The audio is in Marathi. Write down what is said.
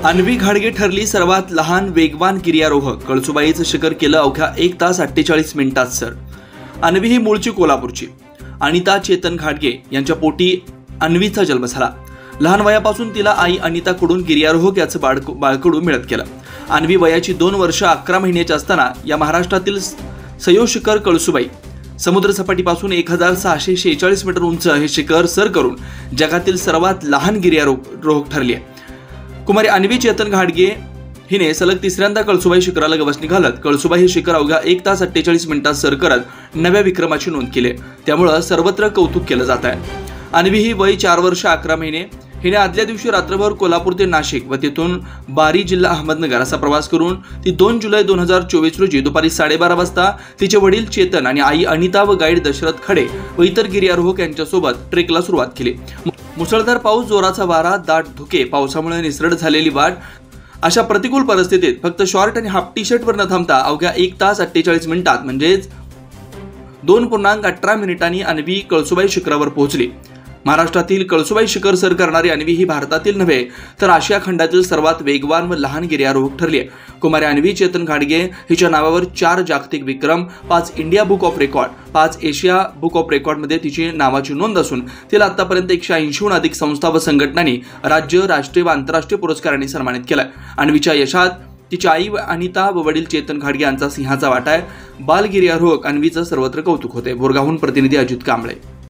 अन्वी घाडगे ठरली सर्वात लहान वेगवान गिर्यारोहक। कळसुबाईचं शिखर केलं अवघ्या 1 तास 48 मिनिटात सर। अन्वी ही मूळची कोल्हापूरची। अनिता चेतन घाडगे यांच्या पोटी अन्वीचा जन्म झाला। लहान वयापासून तिला आई अनिताकडून गिर्यारोहक याचं बाळकडू मिळत गेलं। अन्वी वयाची 2 वर्ष 11 महिन्याची असताना या महाराष्ट्रातील सयो शिखर कळसुबाई समुद्रसपाटीपासून 1646 मीटर उंच हे शिखर सर करून जगातील सर्वात लहान गिर्यारोहक ठरली आहे। कुमारी अन्वी चेतन घाडगे हिने सलग 3ऱ्यांदा कळसुबाई शिखराला गवसणी घालत कळसुबाई हे शिखर अवघ्या 1 तास 48 मिनिटात सर करत नव्या विक्रमाची नोंद केली। त्यामुळे सर्वत्र कौतुक केलं जात आहे। अन्वी ही वय 4 वर्ष 11 महिने। हिने आदल्या दिवशी रात्रभर कोल्हापूर ते नाशिक व तिथून बारी जिल्हा अहमदनगर असा प्रवास करून ती 2 जुलै 2024 रोजी दुपारी 12:30 वाजता तिचे वडील चेतन आणि आई अनिता व गाईड दशरथ खडे व इतर गिर्यारोहक यांच्यासोबत ट्रेकला सुरुवात केली। मुसळधार पाऊस, जोराचा वारा, दाट धुके, पावसामुळे निसरड झालेली वाट अशा प्रतिकूल परिस्थितीत फक्त शॉर्ट आणि हाफ टी शर्टवर न थांबता अवघ्या 1 तास 48 मिनिटात म्हणजेच 2.18 मिनिटांनी अन्वी कळसुबाई शिखरावर पोहोचली। महाराष्ट्रातील कळसुबाई शिखर सर करणारी अन्वी ही भारतातील नव्हे तर आशिया खंडातील सर्वात वेगवान व लहान गिर्यारोहक ठरली आहे। कुमारी अन्वी चेतन घाडगे हिच्या नावावर 4 जागतिक विक्रम, 5 India book of record, 5 Asia book of रेकॉर्डमध्ये तिची नावाची नोंद असून तिला आतापर्यंत 180हून अधिक संस्था व संघटनांनी राज्य, राष्ट्रीय व आंतरराष्ट्रीय पुरस्कारांनी सन्मानित केलाय। अन्वीच्या यशात तिची आई अनिता व वडील चेतन घाडगे यांचा सिंहाचा वाटा आहे। बाल गिर्यारोहक अन्वीचं सर्वत्र कौतुक होते। बोरगावहून प्रतिनिधी अजित कांबळे।